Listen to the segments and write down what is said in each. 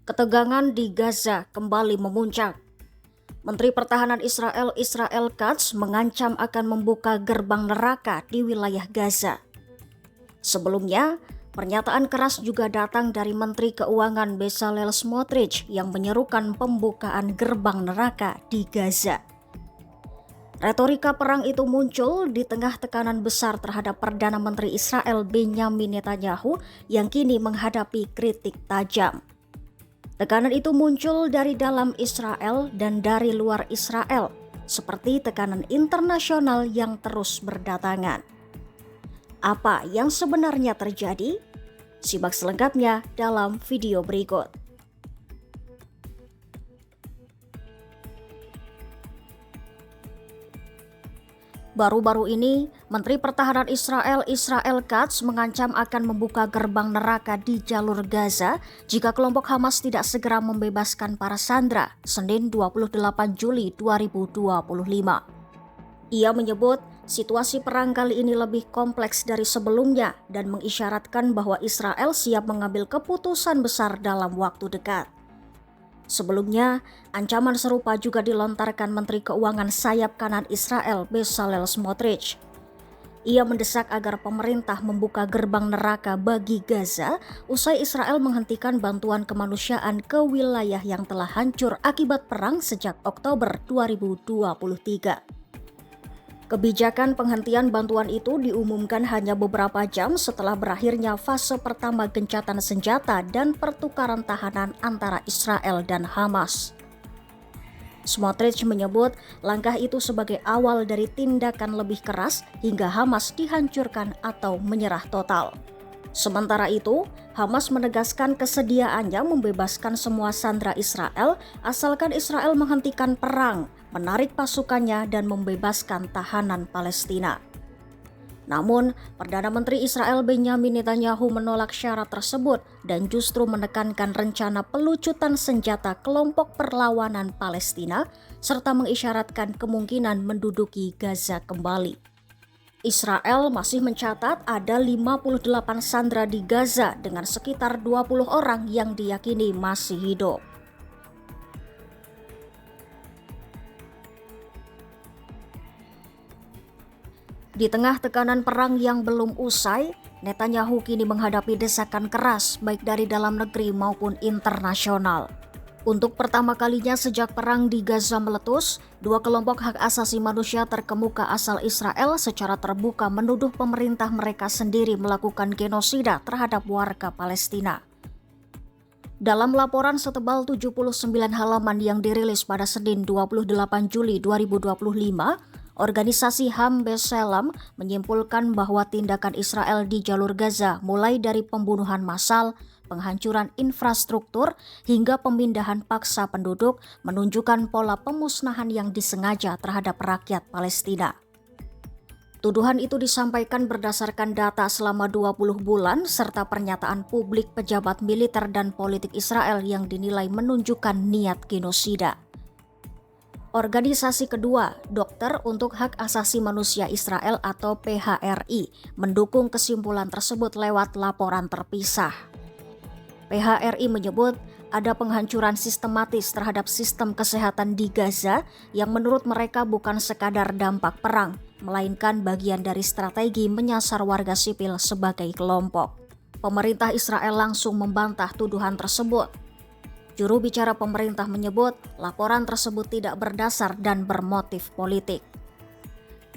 Ketegangan di Gaza kembali memuncak. Menteri Pertahanan Israel Israel Katz mengancam akan membuka gerbang neraka di wilayah Gaza. Sebelumnya, pernyataan keras juga datang dari Menteri Keuangan Bezalel Smotrich yang menyerukan pembukaan gerbang neraka di Gaza. Retorika perang itu muncul di tengah tekanan besar terhadap Perdana Menteri Israel Benyamin Netanyahu yang kini menghadapi kritik tajam. Tekanan itu muncul dari dalam Israel dan dari luar Israel, seperti tekanan internasional yang terus berdatangan. Apa yang sebenarnya terjadi? Simak selengkapnya dalam video berikut. Baru-baru ini, Menteri Pertahanan Israel Israel Katz mengancam akan membuka gerbang neraka di jalur Gaza jika kelompok Hamas tidak segera membebaskan para sandera Senin 28 Juli 2025. Ia menyebut situasi perang kali ini lebih kompleks dari sebelumnya dan mengisyaratkan bahwa Israel siap mengambil keputusan besar dalam waktu dekat. Sebelumnya, ancaman serupa juga dilontarkan Menteri Keuangan sayap kanan Israel Bezalel Smotrich. Ia mendesak agar pemerintah membuka gerbang neraka bagi Gaza usai Israel menghentikan bantuan kemanusiaan ke wilayah yang telah hancur akibat perang sejak Oktober 2023. Kebijakan penghentian bantuan itu diumumkan hanya beberapa jam setelah berakhirnya fase pertama gencatan senjata dan pertukaran tahanan antara Israel dan Hamas. Smotrich menyebut langkah itu sebagai awal dari tindakan lebih keras hingga Hamas dihancurkan atau menyerah total. Sementara itu, Hamas menegaskan kesediaannya membebaskan semua sandera Israel asalkan Israel menghentikan perang, menarik pasukannya dan membebaskan tahanan Palestina. Namun, Perdana Menteri Israel Benyamin Netanyahu menolak syarat tersebut dan justru menekankan rencana pelucutan senjata kelompok perlawanan Palestina serta mengisyaratkan kemungkinan menduduki Gaza kembali. Israel masih mencatat ada 58 sandera di Gaza dengan sekitar 20 orang yang diyakini masih hidup. Di tengah tekanan perang yang belum usai, Netanyahu kini menghadapi desakan keras baik dari dalam negeri maupun internasional. Untuk pertama kalinya sejak perang di Gaza meletus, dua kelompok hak asasi manusia terkemuka asal Israel secara terbuka menuduh pemerintah mereka sendiri melakukan genosida terhadap warga Palestina. Dalam laporan setebal 79 halaman yang dirilis pada Senin 28 Juli 2025, organisasi HAM B'Tselem menyimpulkan bahwa tindakan Israel di jalur Gaza mulai dari pembunuhan massal, penghancuran infrastruktur, hingga pemindahan paksa penduduk menunjukkan pola pemusnahan yang disengaja terhadap rakyat Palestina. Tuduhan itu disampaikan berdasarkan data selama 20 bulan serta pernyataan publik pejabat militer dan politik Israel yang dinilai menunjukkan niat genosida. Organisasi kedua, Dokter untuk Hak Asasi Manusia Israel atau PHRI, mendukung kesimpulan tersebut lewat laporan terpisah. PHRI menyebut ada penghancuran sistematis terhadap sistem kesehatan di Gaza yang menurut mereka bukan sekadar dampak perang, melainkan bagian dari strategi menyasar warga sipil sebagai kelompok. Pemerintah Israel langsung membantah tuduhan tersebut. Juru bicara pemerintah menyebut laporan tersebut tidak berdasar dan bermotif politik.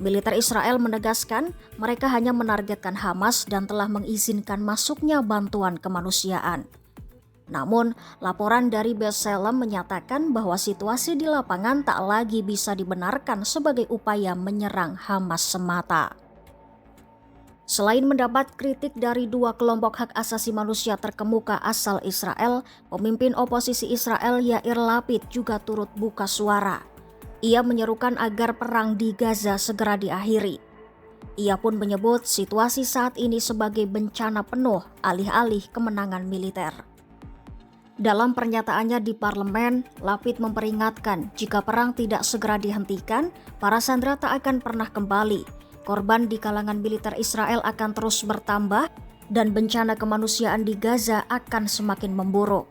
Militer Israel menegaskan mereka hanya menargetkan Hamas dan telah mengizinkan masuknya bantuan kemanusiaan. Namun, laporan dari B'Tselem menyatakan bahwa situasi di lapangan tak lagi bisa dibenarkan sebagai upaya menyerang Hamas semata. Selain mendapat kritik dari dua kelompok hak asasi manusia terkemuka asal Israel, pemimpin oposisi Israel Yair Lapid juga turut buka suara. Ia menyerukan agar perang di Gaza segera diakhiri. Ia pun menyebut situasi saat ini sebagai bencana penuh alih-alih kemenangan militer. Dalam pernyataannya di parlemen, Lapid memperingatkan jika perang tidak segera dihentikan, para sandera tak akan pernah kembali. Korban di kalangan militer Israel akan terus bertambah dan bencana kemanusiaan di Gaza akan semakin memburuk.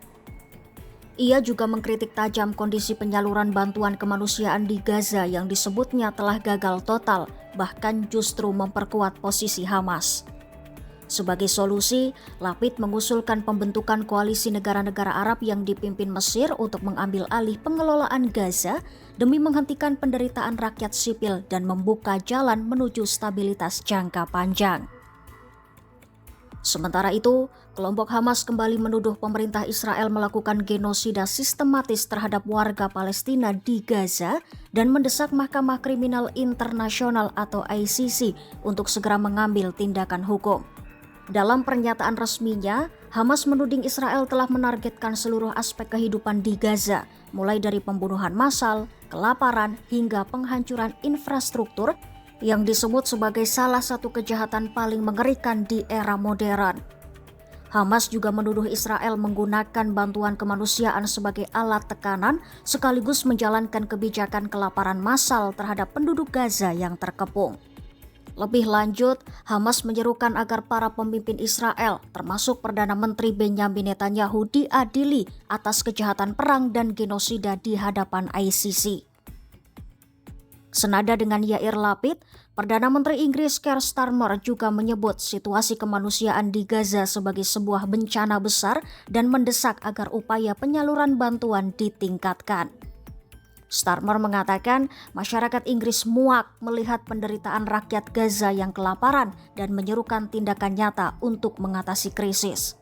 Ia juga mengkritik tajam kondisi penyaluran bantuan kemanusiaan di Gaza yang disebutnya telah gagal total, bahkan justru memperkuat posisi Hamas. Sebagai solusi, Lapid mengusulkan pembentukan koalisi negara-negara Arab yang dipimpin Mesir untuk mengambil alih pengelolaan Gaza demi menghentikan penderitaan rakyat sipil dan membuka jalan menuju stabilitas jangka panjang. Sementara itu, kelompok Hamas kembali menuduh pemerintah Israel melakukan genosida sistematis terhadap warga Palestina di Gaza dan mendesak Mahkamah Kriminal Internasional atau ICC untuk segera mengambil tindakan hukum. Dalam pernyataan resminya, Hamas menuding Israel telah menargetkan seluruh aspek kehidupan di Gaza, mulai dari pembunuhan massal, kelaparan, hingga penghancuran infrastruktur yang disebut sebagai salah satu kejahatan paling mengerikan di era modern. Hamas juga menuduh Israel menggunakan bantuan kemanusiaan sebagai alat tekanan sekaligus menjalankan kebijakan kelaparan massal terhadap penduduk Gaza yang terkepung. Lebih lanjut, Hamas menyerukan agar para pemimpin Israel, termasuk Perdana Menteri Benyamin Netanyahu, diadili atas kejahatan perang dan genosida di hadapan ICC. Senada dengan Yair Lapid, Perdana Menteri Inggris Keir Starmer juga menyebut situasi kemanusiaan di Gaza sebagai sebuah bencana besar dan mendesak agar upaya penyaluran bantuan ditingkatkan. Starmer mengatakan masyarakat Inggris muak melihat penderitaan rakyat Gaza yang kelaparan dan menyerukan tindakan nyata untuk mengatasi krisis.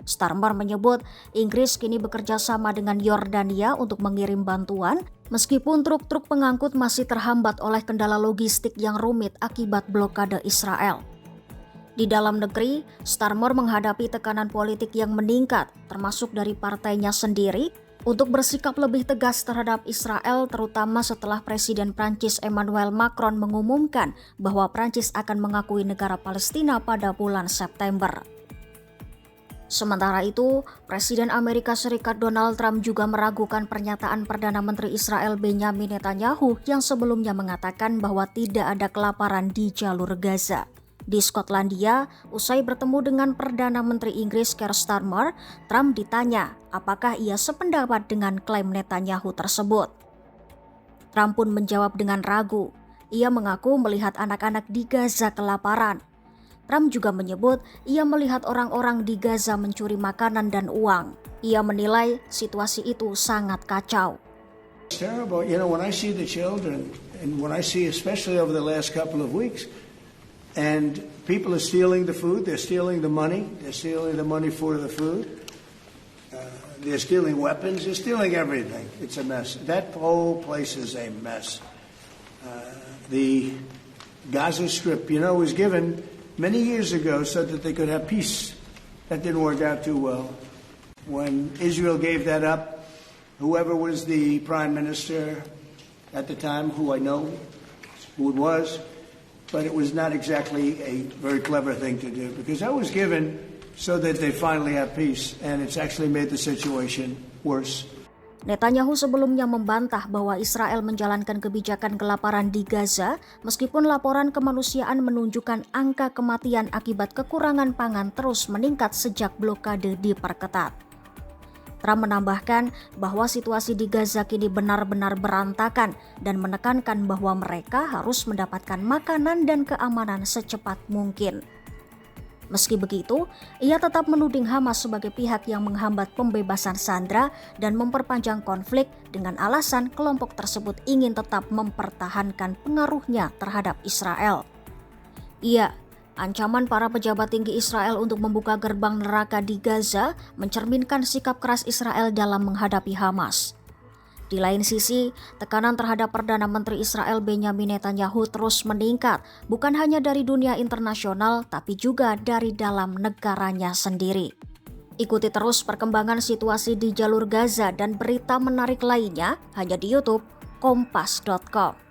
Starmer menyebut Inggris kini bekerja sama dengan Yordania untuk mengirim bantuan, meskipun truk-truk pengangkut masih terhambat oleh kendala logistik yang rumit akibat blokade Israel. Di dalam negeri, Starmer menghadapi tekanan politik yang meningkat, termasuk dari partainya sendiri, untuk bersikap lebih tegas terhadap Israel, terutama setelah Presiden Prancis Emmanuel Macron mengumumkan bahwa Prancis akan mengakui negara Palestina pada bulan September. Sementara itu, Presiden Amerika Serikat Donald Trump juga meragukan pernyataan Perdana Menteri Israel Benyamin Netanyahu yang sebelumnya mengatakan bahwa tidak ada kelaparan di jalur Gaza. Di Skotlandia, usai bertemu dengan Perdana Menteri Inggris Keir Starmer, Trump ditanya apakah ia sependapat dengan klaim Netanyahu tersebut. Trump pun menjawab dengan ragu. Ia mengaku melihat anak-anak di Gaza kelaparan. Trump juga menyebut ia melihat orang-orang di Gaza mencuri makanan dan uang. Ia menilai situasi itu sangat kacau. It's terrible. You know, when I see the children and when I see especially over the last couple of weeks and people are stealing the food, they're stealing the money for the food. They're stealing weapons, they're stealing everything. It's a mess. That whole place is a mess. The Gaza Strip, was given many years ago so that they could have peace. That didn't work out too well. When Israel gave that up, whoever was the prime minister at the time, who I know who it was, but it was not exactly a very clever thing to do because that was given so that they finally have peace, and it's actually made the situation worse. Netanyahu sebelumnya membantah bahwa Israel menjalankan kebijakan kelaparan di Gaza, meskipun laporan kemanusiaan menunjukkan angka kematian akibat kekurangan pangan terus meningkat sejak blokade diperketat. Trump menambahkan bahwa situasi di Gaza kini benar-benar berantakan dan menekankan bahwa mereka harus mendapatkan makanan dan keamanan secepat mungkin. Meski begitu, ia tetap menuding Hamas sebagai pihak yang menghambat pembebasan sandera dan memperpanjang konflik dengan alasan kelompok tersebut ingin tetap mempertahankan pengaruhnya terhadap Israel. Ancaman para pejabat tinggi Israel untuk membuka gerbang neraka di Gaza mencerminkan sikap keras Israel dalam menghadapi Hamas. Di lain sisi, tekanan terhadap Perdana Menteri Israel Benyamin Netanyahu terus meningkat, bukan hanya dari dunia internasional, tapi juga dari dalam negaranya sendiri. Ikuti terus perkembangan situasi di jalur Gaza dan berita menarik lainnya hanya di YouTube Kompas.com.